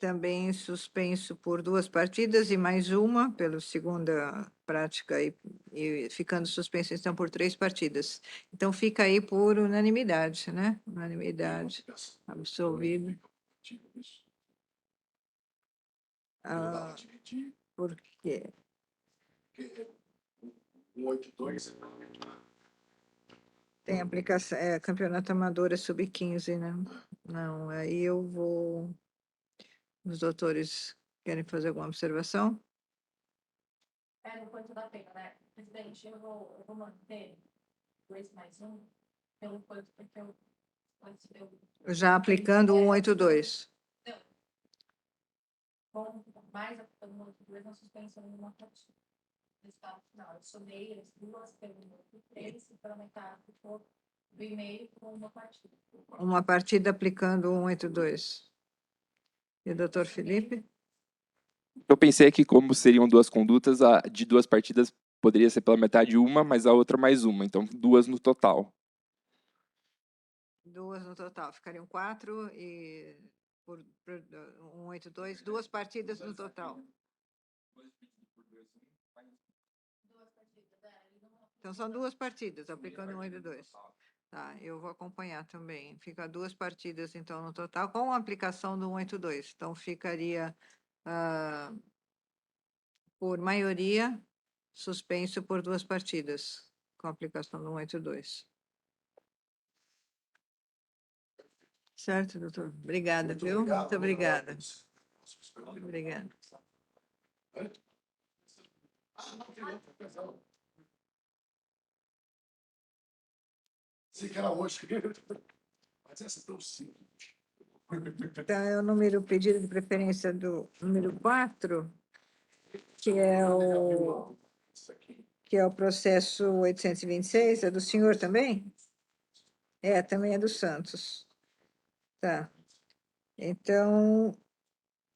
também suspenso por 2 partidas e mais uma pela segunda prática e ficando suspenso então por 3 partidas. Então fica aí por unanimidade, né, unanimidade, absolvido. Ah, por quê? 182. Tem aplicação, campeonato amador é sub-15, né? Não, aí eu vou. Os doutores querem fazer alguma observação? No quanto da pena, né? Presidente, eu vou manter 2 mais 1, pelo quanto, porque eu Já aplicando o 182. com mais aplicando o 182 na suspensão de uma partida. Resultado final, eu somei as duas pelo 183 e pela metade ficou do e-mail com uma partida. Uma partida aplicando o 182. E o doutor Felipe? Eu pensei que, como seriam 2 condutas, a de 2 partidas poderia ser pela metade uma, mas a outra mais uma. Então, 2 no total. 2 no total. Ficariam 4 e por 182, 2 partidas no total. Então, são 2 partidas, aplicando o 182. Tá, eu vou acompanhar também. Fica 2 partidas, então, no total, com a aplicação do 182. Então, ficaria, por maioria, suspenso por 2 partidas, com a aplicação do 182. Certo, doutor? Obrigada, viu? Muito obrigada. Obrigada. Sei que era hoje. Mas essa é tão simples. Então, é o pedido de preferência do número 4, que é o processo 826, é do senhor também? Também é do Santos. Tá. Então,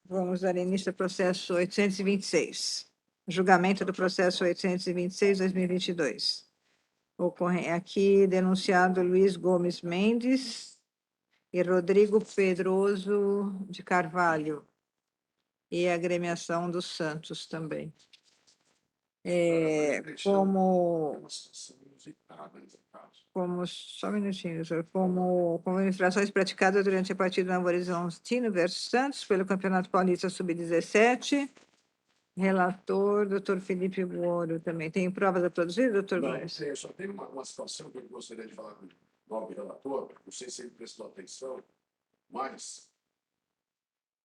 vamos dar início ao processo 826. Julgamento do processo 826, 2022. Ocorre aqui denunciado Luiz Gomes Mendes e Rodrigo Pedroso de Carvalho. E a agremiação dos Santos também. Só um minutinho, senhor. Como infrações praticadas durante a partida Novo Horizontino versus Santos, pelo Campeonato Paulista Sub-17. Relator, doutor Felipe Moro também. Tem provas a produzir, doutor Gomes? Não, eu só tenho uma situação que eu gostaria de falar com o nobre relator, não sei se ele prestou atenção, mas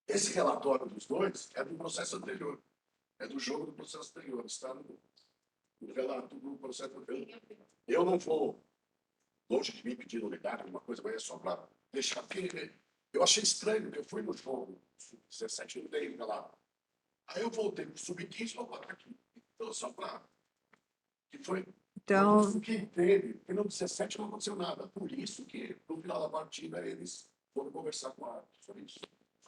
esse relatório dos dois é do processo anterior, é do jogo do processo anterior, está no relato do processo anterior. Eu não vou, longe de mim pedir novidade, alguma coisa, mas é só para deixar, porque eu achei estranho, porque eu fui no jogo, 17 não tem relato. Aí eu voltei para o sub-15 e vou botar aqui. Então, só para... que foi... Então, o que teve, porque no 17 não aconteceu nada. Por isso que, no final da partida, eles foram conversar com a árbitro sobre isso.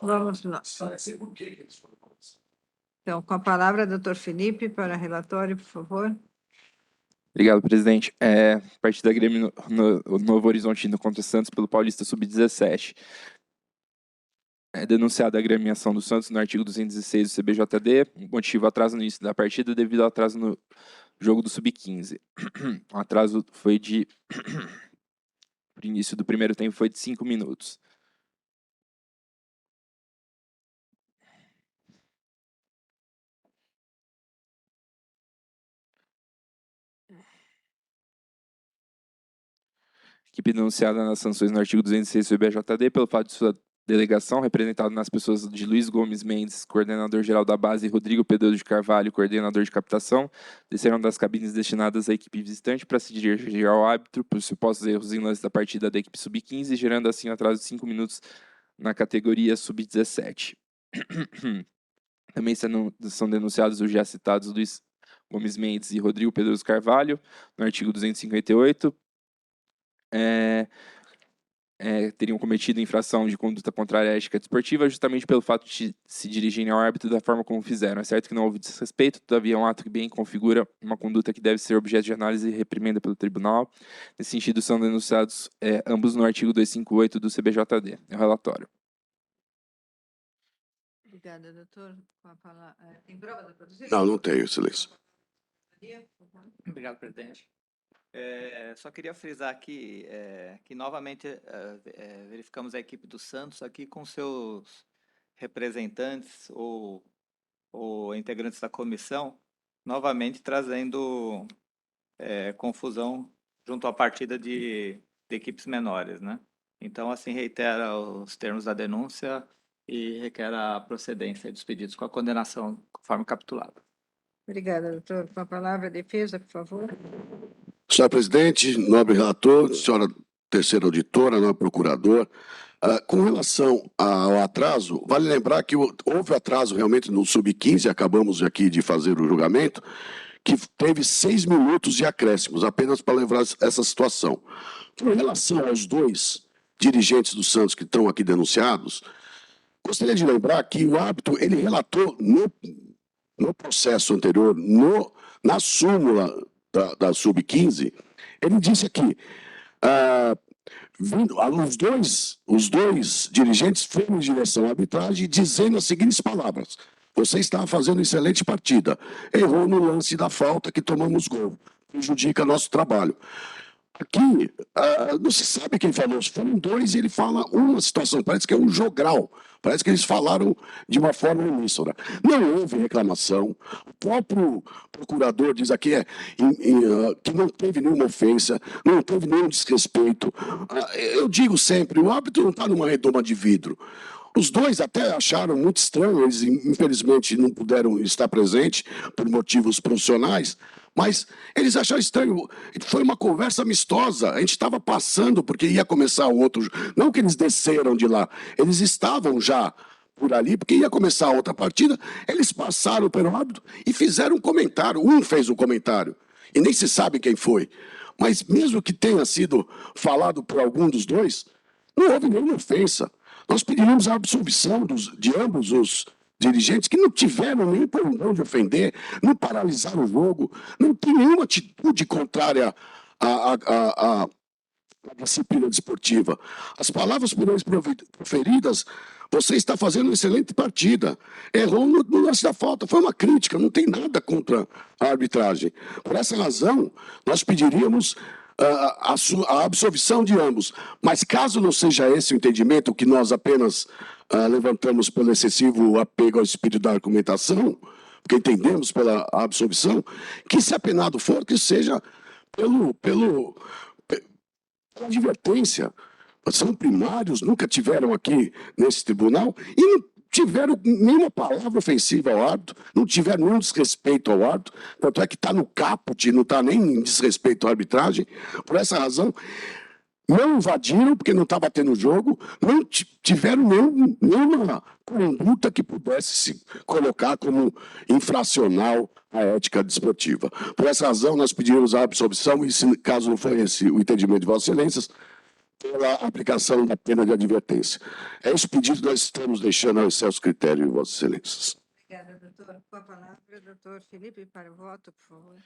vamos lá. Esclarecer por que eles foram conversar. Então, com a palavra, doutor Felipe, para relatório, por favor. Obrigado, presidente. Partida Grêmio no Novo Horizontino contra Santos pelo Paulista Sub-17. É denunciada a agremiação do Santos no artigo 216 do CBJD, motivo atraso no início da partida devido ao atraso no jogo do Sub-15. O atraso foi o início do primeiro tempo foi de 5 minutos. Equipe denunciada nas sanções no artigo 206 do CBJD pelo fato de sua delegação, representada nas pessoas de Luiz Gomes Mendes, coordenador-geral da base, e Rodrigo Pedroso de Carvalho, coordenador de captação, desceram das cabines destinadas à equipe visitante para se dirigir ao árbitro por supostos erros em lance da partida da equipe sub-15, gerando assim um atraso de 5 minutos na categoria sub-17. Também são denunciados os já citados Luiz Gomes Mendes e Rodrigo Pedroso Carvalho, no artigo 258, teriam cometido infração de conduta contrária à ética desportiva justamente pelo fato de se dirigirem ao árbitro da forma como fizeram. É certo que não houve desrespeito, todavia é um ato que bem configura uma conduta que deve ser objeto de análise e reprimenda pelo tribunal. Nesse sentido, são denunciados ambos no artigo 258 do CBJD. É o relatório. Obrigada, doutor. Com a palavra. Tem prova, doutor? Não, não tenho, Excelência. Obrigado, presidente. Só queria frisar aqui que novamente verificamos a equipe do Santos aqui com seus representantes ou integrantes da comissão, novamente trazendo confusão junto à partida de equipes menores, né? Então, assim, reitera os termos da denúncia e requer a procedência dos pedidos com a condenação conforme capitulado. Obrigada, doutor. Com a palavra, a defesa, por favor. Senhor presidente, nobre relator, senhora terceira auditora, nobre procurador, com relação ao atraso, vale lembrar que houve atraso realmente no Sub-15, acabamos aqui de fazer o julgamento, que teve 6 minutos de acréscimos, apenas para lembrar essa situação. Com relação aos dois dirigentes do Santos que estão aqui denunciados, gostaria de lembrar que o árbitro, ele relatou no processo anterior, na súmula da Sub-15, ele disse aqui, os dois dirigentes foram em direção à arbitragem dizendo as seguintes palavras: você está fazendo excelente partida, errou no lance da falta que tomamos gol, prejudica nosso trabalho. Aqui, não se sabe quem falou, foram dois e ele fala uma situação, parece que é um jogral, parece que eles falaram de uma forma uníssona. Não houve reclamação, o próprio procurador diz aqui que não teve nenhuma ofensa, não teve nenhum desrespeito. Eu digo sempre, o árbitro não está numa redoma de vidro. Os dois até acharam muito estranho, eles infelizmente não puderam estar presentes por motivos profissionais, mas eles acharam estranho. Foi uma conversa amistosa, a gente estava passando porque ia começar o outro. Não que eles desceram de lá, eles estavam já por ali, porque ia começar a outra partida, eles passaram pelo árbitro e fizeram um comentário. Um fez um comentário, e nem se sabe quem foi. Mas mesmo que tenha sido falado por algum dos dois, não houve nenhuma ofensa. Nós pediríamos a absolvição de ambos os dirigentes que não tiveram nem por de ofender, não paralisaram o jogo, não tem nenhuma atitude contrária à disciplina desportiva. As palavras por eles proferidas, você está fazendo uma excelente partida, errou no lance da falta, foi uma crítica, não tem nada contra a arbitragem. Por essa razão, nós pediríamos a absolvição de ambos. Mas caso não seja esse o entendimento, que nós apenas levantamos pelo excessivo apego ao espírito da argumentação, porque entendemos pela absolvição, que se apenado for, que seja pela advertência. São primários, nunca tiveram aqui nesse tribunal e não tiveram nenhuma palavra ofensiva ao árbitro, não tiveram nenhum desrespeito ao árbitro, tanto é que está no caput, não está nem em desrespeito à arbitragem. Por essa razão, não invadiram, porque não estava tendo jogo, não tiveram nenhuma conduta que pudesse se colocar como infracional à ética desportiva. Por essa razão, nós pedimos a absolvição, e se caso não for esse o entendimento de Vossas Excelências, pela aplicação da pena de advertência. É esse pedido que nós estamos deixando ao excelso critério de Vossas Excelências. Obrigada, doutor. Com a palavra, doutor Felipe, para o voto, por favor.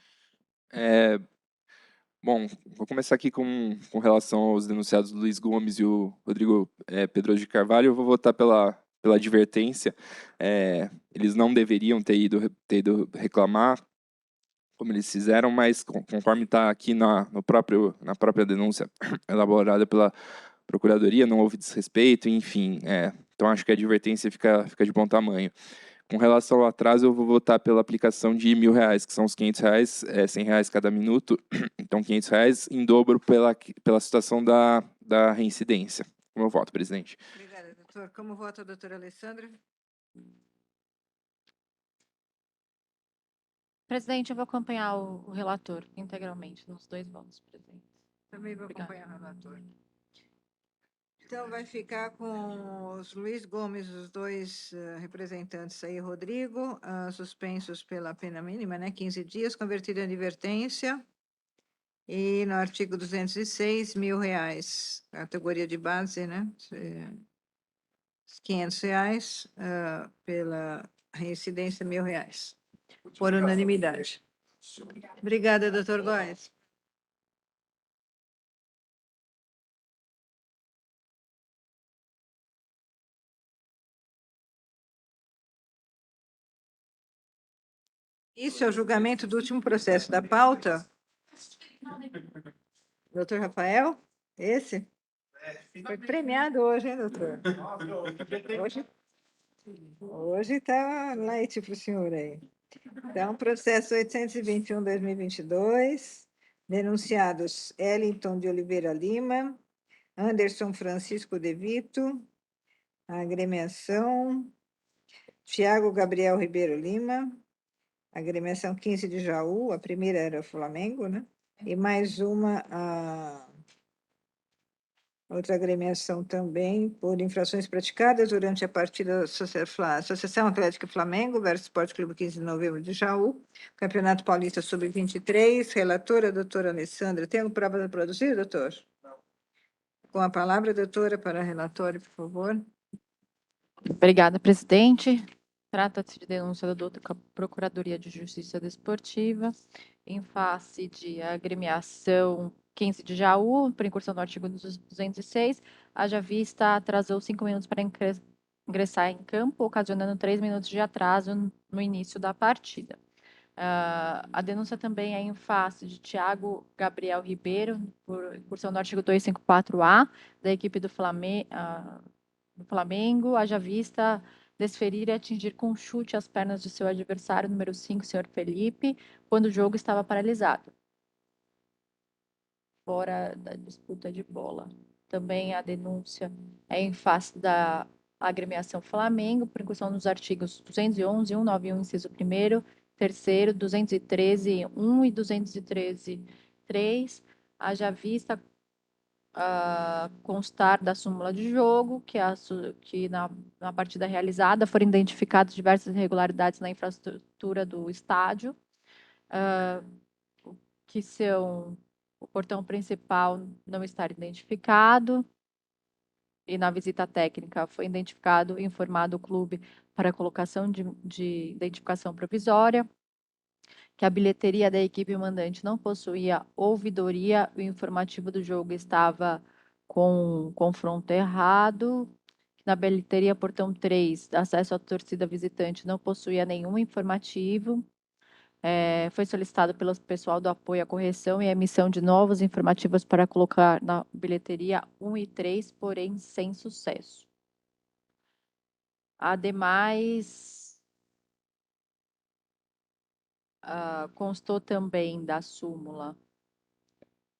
Bom, vou começar aqui com relação aos denunciados Luiz Gomes e o Rodrigo Pedroso de Carvalho. Eu vou votar pela advertência. Eles não deveriam ter ido reclamar, como eles fizeram, mas conforme está aqui na própria denúncia elaborada pela Procuradoria, não houve desrespeito, enfim. Então, acho que a advertência fica de bom tamanho. Com relação ao atraso, eu vou votar pela aplicação de R$1.000, que são os R$500, R$100 cada minuto. Então, R$500 em dobro pela situação da reincidência. Como eu voto, presidente? Obrigada, doutor. Como vota a doutora Alessandra? Presidente, eu vou acompanhar o relator integralmente nos 2 votos, presidente. Também vou Obrigada. acompanhar o relator. Então, vai ficar com os Luiz Gomes, os dois representantes aí, Rodrigo, suspensos pela pena mínima, né, 15 dias, convertido em advertência. E no artigo 206, R$1.000, categoria de base, né, R$500, pela reincidência, R$1.000, por unanimidade. Obrigada, doutor Góes. Isso é o julgamento do último processo da pauta? Doutor Rafael? Esse? Foi premiado hoje, hein, doutor? Hoje está light para o senhor aí. Então, processo 821/2022, denunciados Ellington de Oliveira Lima, Anderson Francisco de Vito, agremiação, Tiago Gabriel Ribeiro Lima, agremiação 15 de Jaú, a primeira era o Flamengo, né? E mais uma, a outra agremiação também por infrações praticadas durante a partida da Associação Atlética Flamengo versus Esporte Clube 15 de Novembro de Jaú, Campeonato Paulista Sub-23, relatora, doutora Alessandra. Tem alguma prova a produzir, doutor? Não. Com a palavra, doutora, para relatório, por favor. Obrigada, presidente. Trata-se de denúncia da outra Procuradoria de Justiça Desportiva, em face de agremiação 15 de Jaú, por incursão no artigo 206, haja vista atrasou 5 minutos para ingressar em campo, ocasionando 3 minutos de atraso no início da partida. A denúncia também é em face de Tiago Gabriel Ribeiro, por incursão no artigo 254A, da equipe do Flamengo, haja vista desferir e atingir com chute as pernas de seu adversário, número 5, senhor Felipe, quando o jogo estava paralisado, fora da disputa de bola. Também a denúncia é em face da agremiação Flamengo, por incursão nos artigos 211, 191, inciso 1º, 3º, 213, 1 e 213, 3, haja vista constar da súmula de jogo, que na partida realizada foram identificadas diversas irregularidades na infraestrutura do estádio, que são o portão principal não estar identificado, e na visita técnica foi identificado e informado o clube para a colocação de identificação provisória, que a bilheteria da equipe mandante não possuía ouvidoria, o informativo do jogo estava com confronto errado, na bilheteria portão 3, acesso à torcida visitante, não possuía nenhum informativo, foi solicitado pelo pessoal do apoio à correção e a emissão de novos informativos para colocar na bilheteria 1 e 3, porém sem sucesso. Ademais, constou também da súmula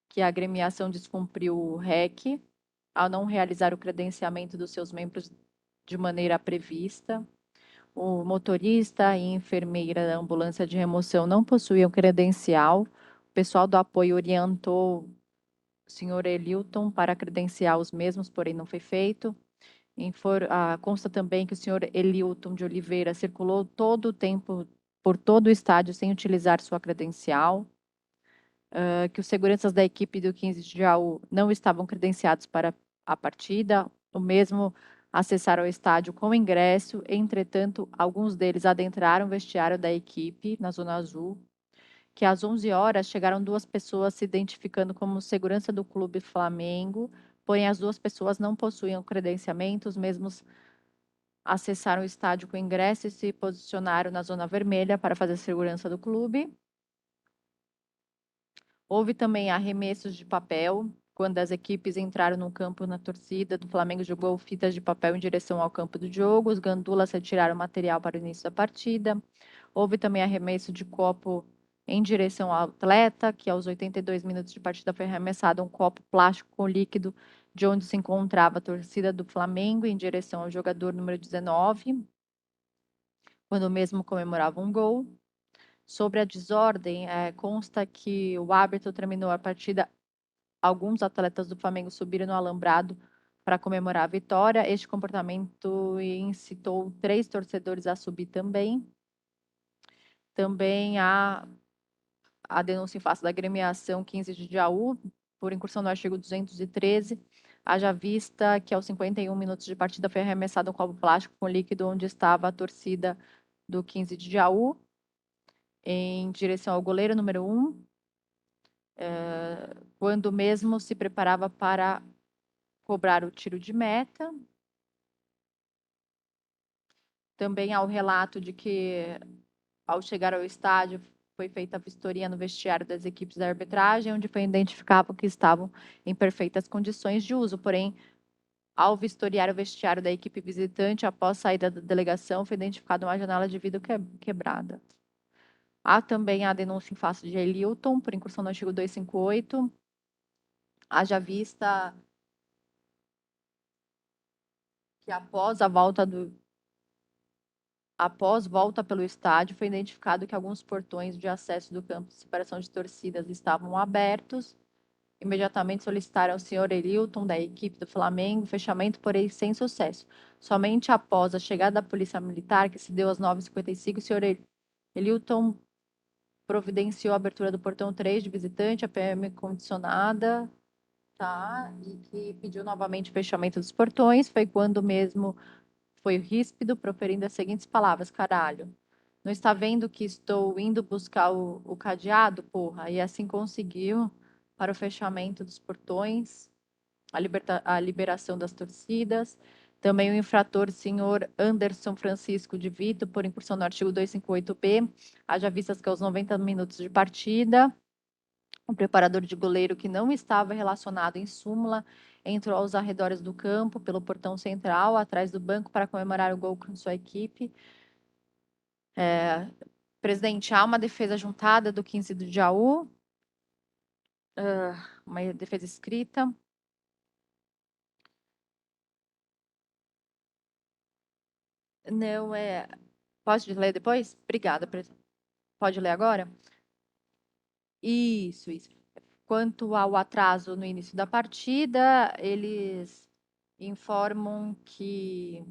que a agremiação descumpriu o REC ao não realizar o credenciamento dos seus membros de maneira prevista. O motorista e enfermeira da ambulância de remoção não possuíam credencial. O pessoal do apoio orientou o senhor Elilton para credenciar os mesmos, porém não foi feito. Consta também que o senhor Elilton de Oliveira circulou todo o tempo por todo o estádio sem utilizar sua credencial. Que os seguranças da equipe do 15 de Jaú não estavam credenciados para a partida, o mesmo acessaram o estádio com ingresso, entretanto, alguns deles adentraram o vestiário da equipe na Zona Azul, que às 11 horas chegaram 2 pessoas se identificando como segurança do Clube Flamengo, porém as 2 pessoas não possuíam credenciamento, os mesmos acessaram o estádio com ingresso e se posicionaram na Zona Vermelha para fazer segurança do clube. Houve também arremessos de papel, quando as equipes entraram no campo na torcida do Flamengo jogou fitas de papel em direção ao campo do jogo, os gandulas retiraram material para o início da partida. Houve também arremesso de copo em direção ao atleta, que aos 82 minutos de partida foi arremessado um copo plástico com líquido de onde se encontrava a torcida do Flamengo em direção ao jogador número 19, quando o mesmo comemorava um gol. Sobre a desordem, consta que o árbitro terminou a partida, alguns atletas do Flamengo subiram no alambrado para comemorar a vitória. Este comportamento incitou 3 torcedores a subir também. Também há a denúncia em face da agremiação 15 de Jaú, por incursão no artigo 213, haja vista que aos 51 minutos de partida foi arremessado um copo plástico com líquido onde estava a torcida do 15 de Jaú, em direção ao goleiro número 1, quando mesmo se preparava para cobrar o tiro de meta. Também há o relato de que Ao chegar ao estádio, foi feita a vistoria no vestiário das equipes da arbitragem, onde foi identificado que estavam em perfeitas condições de uso. Porém, ao vistoriar o vestiário da equipe visitante, após saída da delegação, foi identificada uma janela de vidro quebrada. Há também a denúncia em face de Elilton, por incursão no artigo 258. Haja vista que após volta pelo estádio, foi identificado que alguns portões de acesso do campo de separação de torcidas estavam abertos. Imediatamente solicitaram ao senhor Elilton, da equipe do Flamengo, fechamento, porém sem sucesso. Somente após a chegada da Polícia Militar, que se deu às 9h55, o senhor Elilton providenciou a abertura do portão 3 de visitante, a PM condicionada, tá? E que pediu novamente o fechamento dos portões. Foi quando mesmo foi ríspido, proferindo as seguintes palavras: caralho, não está vendo que estou indo buscar o cadeado, porra? E assim conseguiu para o fechamento dos portões, a liberação das torcidas. Também o infrator, senhor Anderson Francisco de Vito, por incursão no artigo 258b, haja vistas que aos 90 minutos de partida, o preparador de goleiro, que não estava relacionado em súmula, entrou aos arredores do campo, pelo portão central, atrás do banco, para comemorar o gol com sua equipe. Presidente, há uma defesa juntada do 15 do Jaú, uma defesa escrita. Não é. Pode ler depois? Obrigada, presidente. Pode ler agora? Isso, isso. Quanto ao atraso no início da partida, eles informam que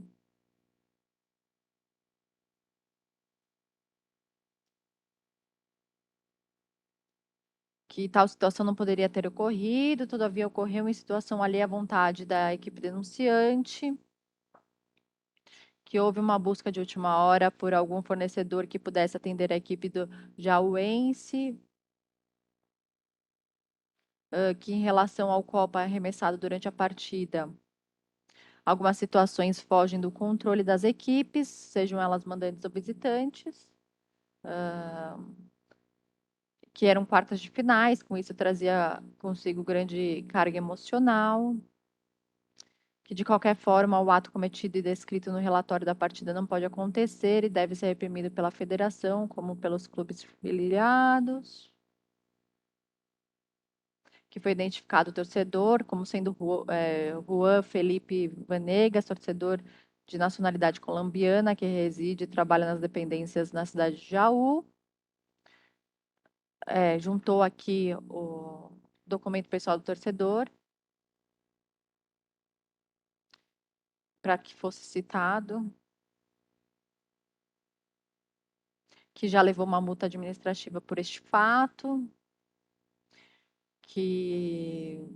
tal situação não poderia ter ocorrido, todavia ocorreu em situação alheia à vontade da equipe denunciante, que houve uma busca de última hora por algum fornecedor que pudesse atender a equipe do Jauense, que em relação ao copo arremessado durante a partida, algumas situações fogem do controle das equipes, sejam elas mandantes ou visitantes, que eram quartas de finais, com isso trazia consigo grande carga emocional, que de qualquer forma o ato cometido e descrito no relatório da partida não pode acontecer e deve ser reprimido pela federação, como pelos clubes filiados, que foi identificado o torcedor como sendo Juan Felipe Vanegas, torcedor de nacionalidade colombiana, que reside e trabalha nas dependências na cidade de Jaú. Juntou aqui o documento pessoal do torcedor, para que fosse citado, que já levou uma multa administrativa por este fato, que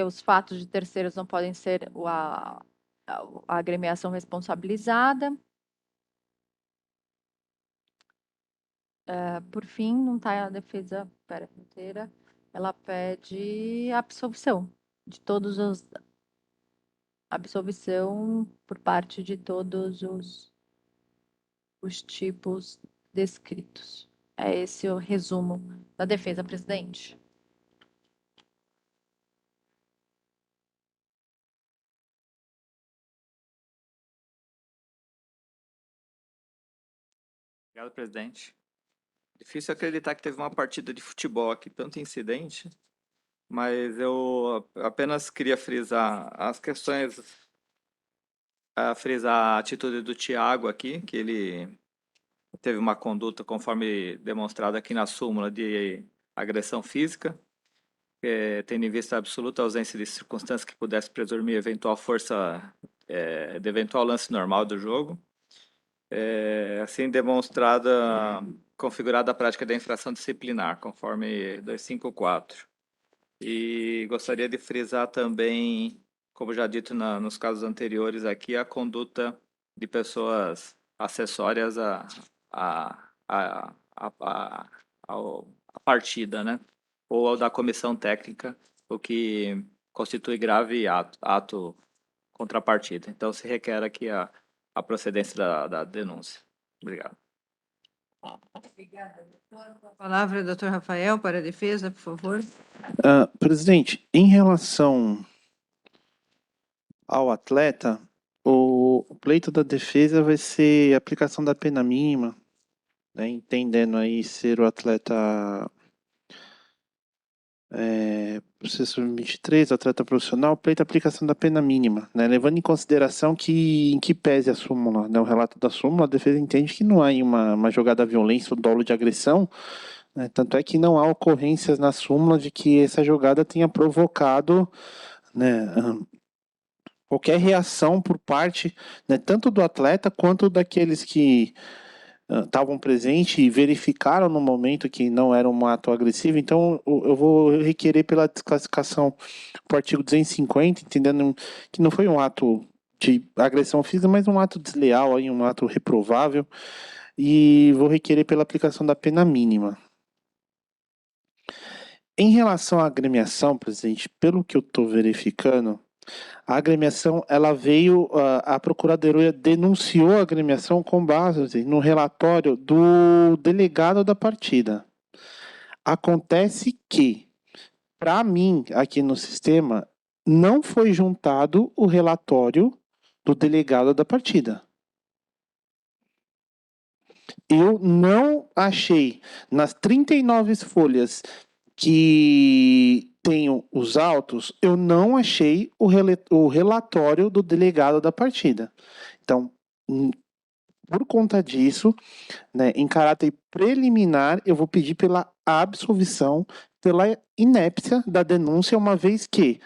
os fatos de terceiros não podem ser a agremiação responsabilizada. Por fim, não está a defesa inteira, ela pede absolvição de todos os absolvição por parte de todos os tipos descritos. É esse o resumo da defesa, presidente. Obrigado, presidente. Difícil acreditar que teve uma partida de futebol aqui, tanto incidente, mas eu apenas queria frisar as questões, frisar a atitude do Thiago aqui, que ele teve uma conduta, conforme demonstrado aqui na súmula, de agressão física, tendo em vista a absoluta ausência de circunstâncias que pudesse presumir eventual força, de eventual lance normal do jogo. Assim demonstrada, configurada a prática da infração disciplinar, conforme 254. E gostaria de frisar também, como já dito nos casos anteriores aqui, a conduta de pessoas acessórias à partida, né? Ou ao da comissão técnica, o que constitui grave ato contra a partida. Então, se requer aqui a a procedência da denúncia. Obrigado. Obrigada, doutor. Com a palavra, doutor Rafael, para a defesa, por favor. Presidente, em relação ao atleta, o pleito da defesa vai ser aplicação da pena mínima, né, entendendo aí ser o atleta processo 23, atleta profissional, pleito aplicação da pena mínima, né, levando em consideração que, em que pese a súmula, né, o relato da súmula, a defesa entende que não há uma jogada violência ou dolo de agressão, né, tanto é que não há ocorrências na súmula de que essa jogada tenha provocado, né, qualquer reação por parte, né, tanto do atleta quanto daqueles que estavam presentes e verificaram no momento que não era um ato agressivo. Então, eu vou requerer pela desclassificação do artigo 250, entendendo que não foi um ato de agressão física, mas um ato desleal, aí, um ato reprovável, e vou requerer pela aplicação da pena mínima. Em relação à agremiação, presidente, pelo que eu estou verificando, a agremiação, ela veio, a Procuradoria denunciou a agremiação com base no relatório do delegado da partida. Acontece que, para mim, aqui no sistema, não foi juntado o relatório do delegado da partida. Eu não achei, nas 39 folhas que tenho os autos, eu não achei o relatório do delegado da partida. Então, por conta disso, né, em caráter preliminar, eu vou pedir pela absolvição, pela inépcia da denúncia, uma vez que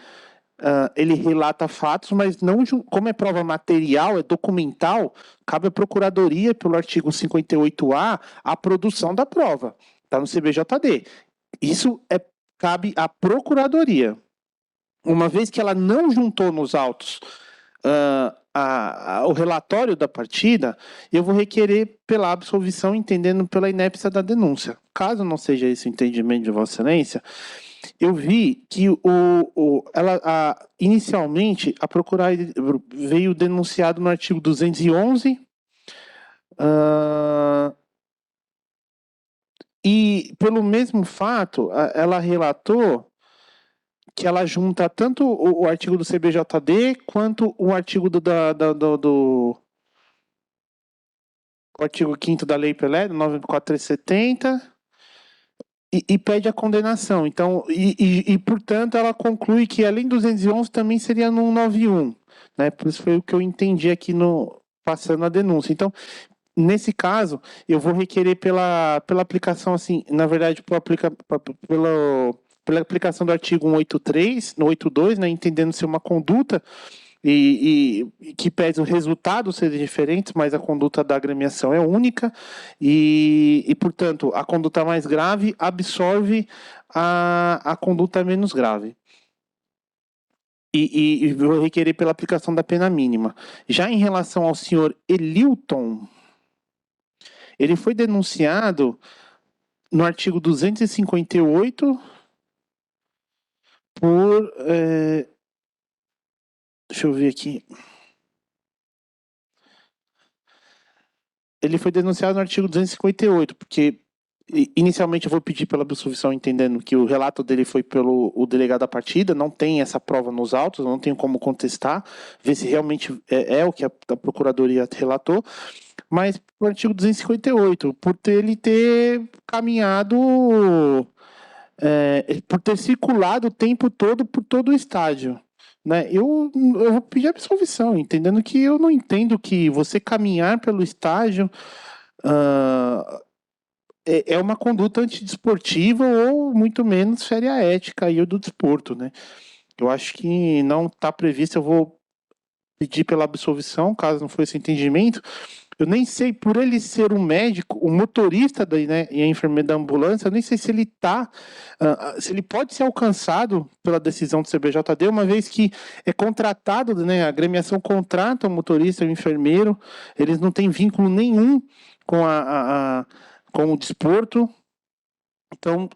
ele relata fatos, mas não, como é prova material, é documental, cabe à Procuradoria, pelo artigo 58A, a produção da prova. Está no CBJD. Isso cabe à Procuradoria. Uma vez que ela não juntou nos autos o relatório da partida, eu vou requerer pela absolvição, entendendo pela inépcia da denúncia. Caso não seja esse o entendimento de Vossa Excelência, eu vi que inicialmente a Procuradoria veio denunciado no artigo 211, e pelo mesmo fato, ela relatou que ela junta tanto o artigo do CBJD quanto o artigo do artigo 5º da Lei Pelé, 9.4370, e pede a condenação. Então, portanto, ela conclui que além do 211 também seria no 191, né? Por isso foi o que eu entendi aqui passando a denúncia. Então, nesse caso, eu vou requerer pela aplicação, assim, na verdade, pela aplicação do artigo 183, no 82, né, entendendo ser uma conduta e que pese o resultado ser diferente, mas a conduta da agremiação é única e portanto, a conduta mais grave absorve a conduta menos grave. E vou requerer pela aplicação da pena mínima. Já em relação ao senhor Elilton, ele foi denunciado no artigo 258 por... deixa eu ver aqui. Ele foi denunciado no artigo 258, porque inicialmente eu vou pedir pela absolvição, entendendo que o relato dele foi pelo delegado da partida, não tem essa prova nos autos, não tenho como contestar, ver se realmente é o que a Procuradoria relatou, mas o artigo 258, por ele ter caminhado, por ter circulado o tempo todo por todo o estádio. Né? Eu vou pedir absolvição, entendendo que eu não entendo que você caminhar pelo estádio é uma conduta antidesportiva ou muito menos fere a ética aí do desporto, né? Eu acho que não está previsto, eu vou pedir pela absolvição, caso não for esse entendimento. Eu nem sei, por ele ser um médico, o motorista né, e a enfermeira da ambulância, eu nem sei se ele se ele pode ser alcançado pela decisão do CBJD, uma vez que é contratado, né, a agremiação contrata o motorista e o enfermeiro, eles não têm vínculo nenhum com com o desporto. Então,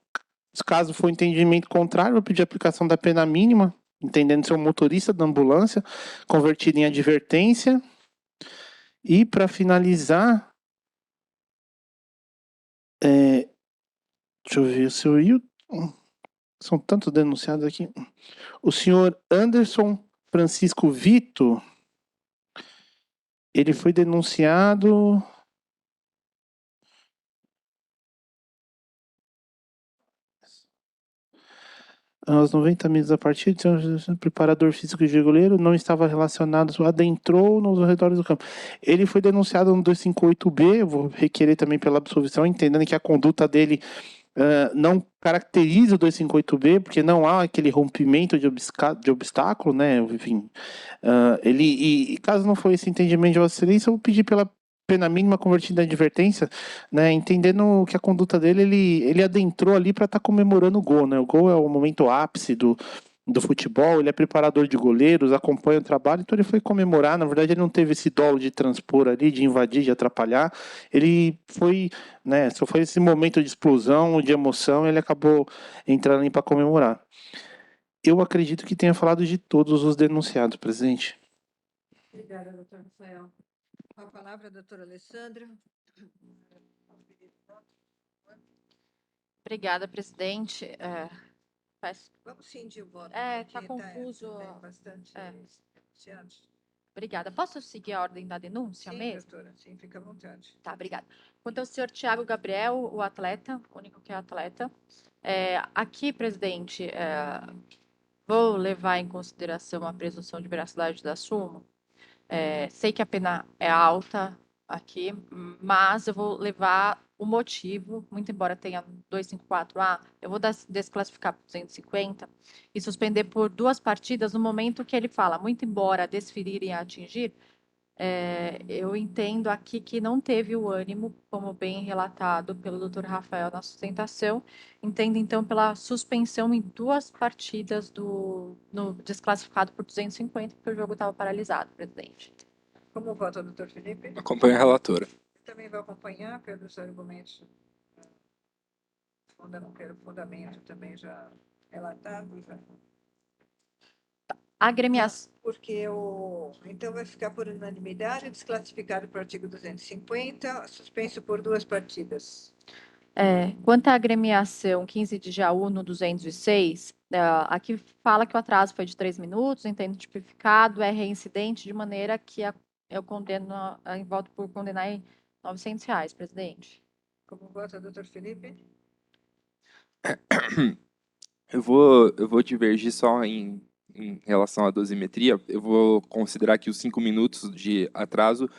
caso for entendimento contrário, eu vou pedir a aplicação da pena mínima, entendendo ser um motorista da ambulância, convertido em advertência. E para finalizar, deixa eu ver, o seu Hilton, são tantos denunciados aqui. O senhor Anderson Francisco Vito, ele foi denunciado. Aos 90 minutos a partir de preparador físico de goleiro não estava relacionado, adentrou nos arredores do campo. Ele foi denunciado no 258B, eu vou requerer também pela absolvição, entendendo que a conduta dele não caracteriza o 258B, porque não há aquele rompimento de obstáculo, né? Enfim, e caso não for esse entendimento de Vossa Excelência, eu vou pedir pela pena mínima convertida em advertência, né, entendendo que a conduta dele, ele adentrou ali para estar comemorando o gol, né? O gol é o momento ápice do futebol, ele é preparador de goleiros, acompanha o trabalho, então ele foi comemorar. Na verdade, ele não teve esse dolo de transpor ali, de invadir, de atrapalhar. Ele foi, né, só foi esse momento de explosão, de emoção, e ele acabou entrando ali para comemorar. Eu acredito que tenha falado de todos os denunciados, presidente. Obrigada, doutor Rafael. Com a palavra, a doutora Alessandra. Obrigada, presidente. Vamos cindir o voto. Tá confuso. Bastante denunciados. Obrigada. Posso seguir a ordem da denúncia Sim, mesmo? doutora, sim, fica à vontade. Tá, obrigada. Quanto ao senhor Tiago Gabriel, o atleta, o único que é atleta, aqui, presidente, vou levar em consideração a presunção de veracidade da súmula. Sei que a pena é alta aqui, mas eu vou levar o motivo, muito embora tenha 254A, eu vou desclassificar por 250 e suspender por 2 partidas no momento que ele fala, muito embora desferir e atingir, eu entendo aqui que não teve o ânimo, como bem relatado pelo Dr. Rafael na sustentação. Entendo, então, pela suspensão em 2 partidas no desclassificado por 250, porque o jogo estava paralisado, presidente. Como vota o doutor Felipe? Acompanho a relatora. Eu também vou acompanhar pelos argumentos, pelo fundamento também já relatado. Agremiação. Porque então vai ficar por unanimidade, desclassificado para o artigo 250, suspenso por 2 partidas. Quanto à agremiação 15 de Jaú no 206, aqui fala que o atraso foi de 3 minutos, entendo tipificado, é reincidente, de maneira que eu condeno, voto por condenar em R$ 900, presidente. Como vota, doutor Felipe? Eu vou divergir só em relação à dosimetria. Eu vou considerar aqui os 5 minutos de atraso,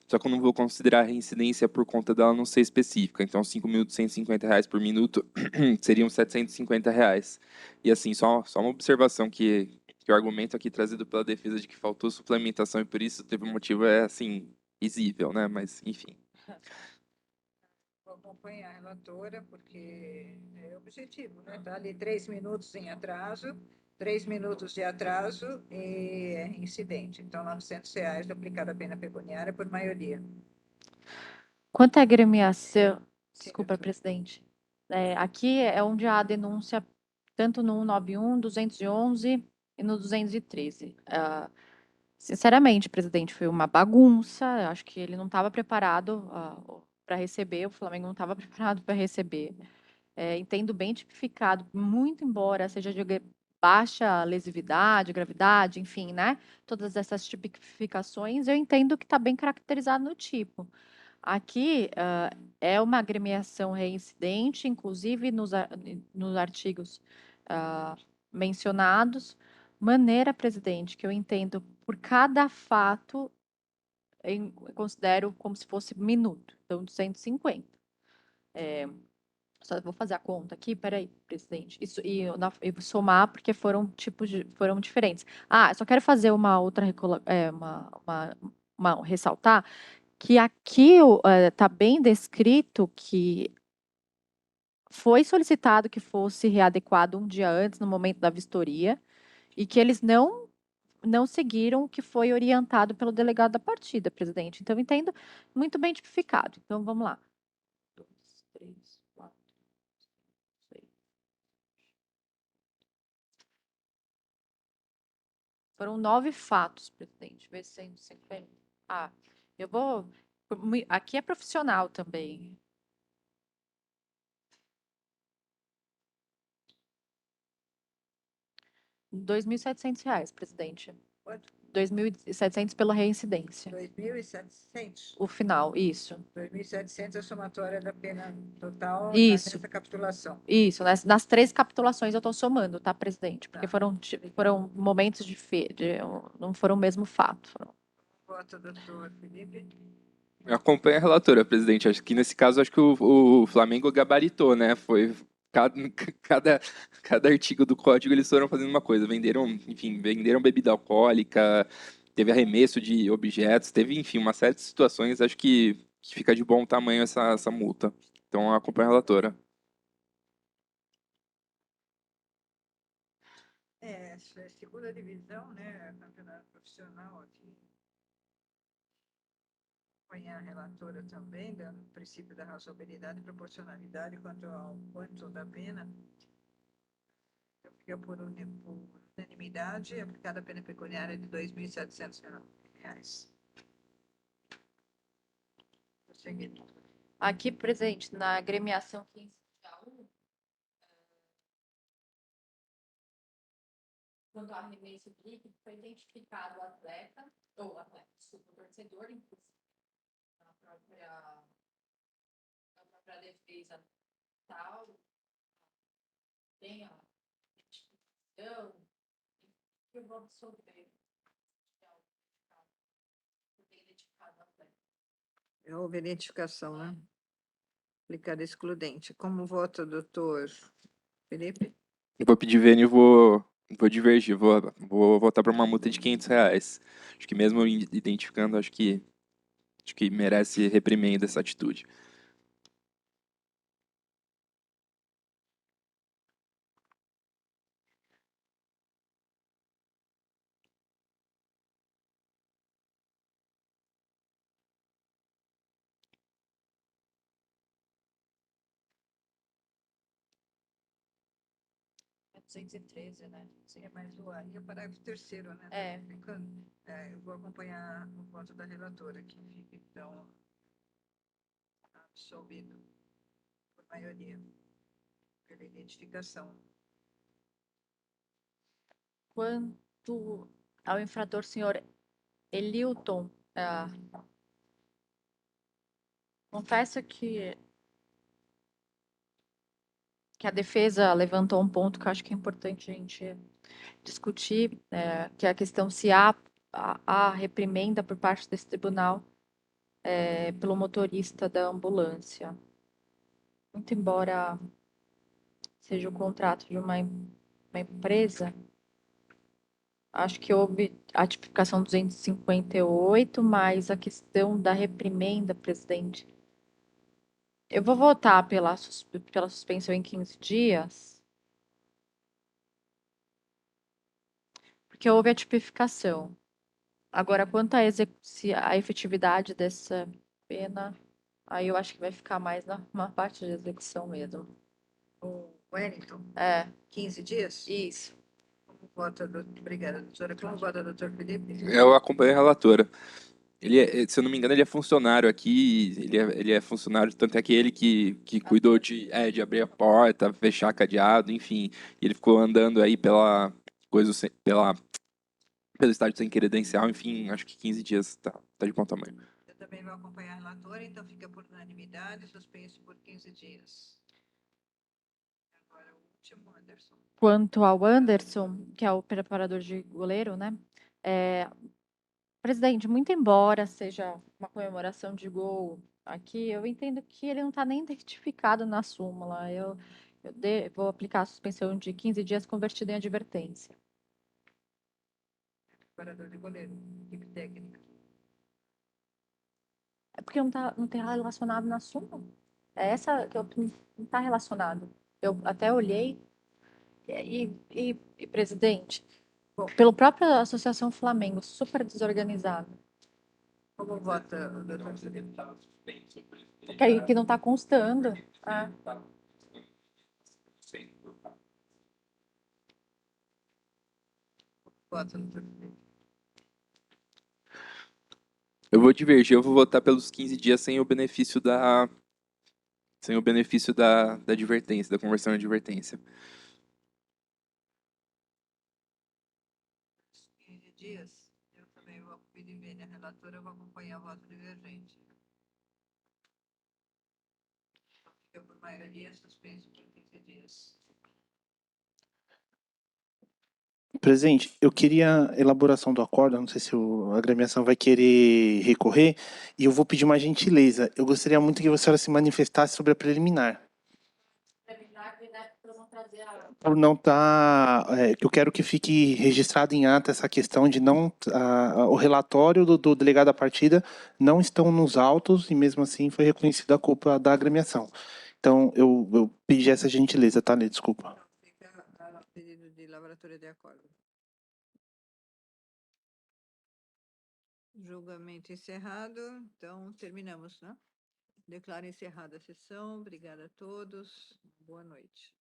só que eu não vou considerar a reincidência por conta dela não ser específica. Então, 5 minutos, R$ 150 por minuto, seriam R$ 750. E assim, só uma observação que o argumento aqui trazido pela defesa de que faltou suplementação e por isso teve um motivo assim, risível, né? Mas, enfim. Vou acompanhar a relatora, porque é objetivo, né? Está ali 3 minutos em atraso, 3 minutos de atraso e é incidente. Então, R$ 900 aplicada a pena pecuniária por maioria. Quanto à agremiação, desculpa, doutora. presidente, aqui é onde há a denúncia tanto no 191, 211 e no 213. Sinceramente, presidente, foi uma bagunça. Eu acho que ele não estava preparado para receber, o Flamengo não estava preparado para receber. Entendo bem tipificado, muito embora seja de baixa lesividade, gravidade, enfim, né? Todas essas tipificações, eu entendo que está bem caracterizado no tipo. Aqui é uma agremiação reincidente, inclusive nos artigos mencionados. Maneira, presidente, que eu entendo por cada fato, eu considero como se fosse minuto, então 250. Só vou fazer a conta aqui, peraí, presidente. Isso, e vou somar porque foram diferentes. Só quero fazer uma outra ressaltar que aqui está bem descrito que foi solicitado que fosse readequado um dia antes, no momento da vistoria, e que eles não seguiram o que foi orientado pelo delegado da partida, presidente. Então, eu entendo muito bem tipificado. Então, vamos lá. 2, 3, 4, 6. Foram 9 fatos, presidente. Vê 150. Eu vou. Aqui é profissional também. R$ 2.700, presidente. Quanto? 2.700 pela reincidência. 2.700. O final, isso. 2.700 é a somatória da pena total Isso. nessa capitulação. Isso, nas 3 capitulações eu estou somando, tá, presidente? Porque Tá. foram momentos não foram o mesmo fato. Voto, doutor Felipe. Eu acompanho a relatora, presidente. Acho que nesse caso, acho que o Flamengo gabaritou, né? Foi cada, cada, cada artigo do código eles foram fazendo uma coisa. Venderam, enfim, venderam bebida alcoólica, teve arremesso de objetos, teve, enfim, uma série de situações. Acho que fica de bom tamanho essa multa. Então, eu acompanho a relatora. Essa é a segunda divisão, né? Campeonato profissional aqui. Acompanhar a relatora também, dando o princípio da razoabilidade e proporcionalidade quanto ao quanto da pena. Então, fica por unanimidade, aplicada a pena pecuniária de R$ 2.700. Prosseguindo. Aqui, presente, na agremiação 15/1, Quanto ao arremesso líquido, foi identificado o atleta, desculpa, o torcedor, inclusive, na própria defesa tal, tem a identificação, que eu vou absorver. Tem identificado o atleta. Houve identificação, né? Aplicada excludente. Como vota, doutor Felipe? Eu vou pedir vênia e vou divergir. Vou votar para uma multa de R$ 500. Acho que mesmo identificando, acho que merece reprimenda essa atitude. é 213, né? Sim, é mais o aí é o parágrafo terceiro, né? É. Eu vou acompanhar o voto da relatora, que fica, então, absolvido por maioria, pela identificação. Quanto ao infrator senhor Elilton, confesso que a defesa levantou um ponto que eu acho que é importante a gente discutir, que é a questão se há reprimenda por parte desse tribunal pelo motorista da ambulância. Muito embora seja o contrato de uma empresa, acho que houve a tipificação 258, mas a questão da reprimenda, presidente. Eu vou votar pela suspensão em 15 dias, porque houve a tipificação. Agora, quanto à efetividade dessa pena, aí eu acho que vai ficar mais na parte de execução mesmo. O Wellington, É, 15 dias? isso. Como vota, obrigada, doutora. Como vota, doutor Felipe? Eu acompanho a relatora. Se eu não me engano, ele é funcionário aqui, ele é funcionário, tanto é que ele que cuidou de abrir a porta, fechar cadeado, enfim. E ele ficou andando aí pelo estádio sem credencial, enfim, acho que 15 dias tá de bom tamanho. Eu também vou acompanhar a relatora, então fica por unanimidade, suspenso por 15 dias. Agora o último, Anderson. Quanto ao Anderson, que é o preparador de goleiro, né? Presidente, muito embora seja uma comemoração de gol aqui, eu entendo que ele não está nem identificado na súmula. Vou aplicar a suspensão de 15 dias convertida em advertência. Preparador de goleiro, equipe técnica. É porque não está relacionado na súmula. É essa que não está relacionado. Eu até olhei presidente, pelo próprio Associação Flamengo, super desorganizado. Como vota o doutor Felipe? Que não está constando. Vota, doutor Felipe. Eu vou divergir, eu vou votar pelos 15 dias sem o benefício da advertência, da conversão em advertência. 15 dias. Eu também vou pedir bem a relatora, eu vou acompanhar o voto divergente. Fica por maioria suspenso por 15 dias. Presidente, eu queria elaboração do acordo, não sei se a agremiação vai querer recorrer, e eu vou pedir uma gentileza. Eu gostaria muito que a senhora se manifestasse sobre a preliminar. Por não estar, que eu quero que fique registrado em ata essa questão de não, o relatório do delegado da partida não estão nos autos e mesmo assim foi reconhecida a culpa da agremiação. Então, eu pedi essa gentileza, tá, Lê? Desculpa. Fica a pedido de lavratura de acordo. Julgamento encerrado. Então, terminamos, né? Declaro encerrada a sessão. Obrigada a todos. Boa noite.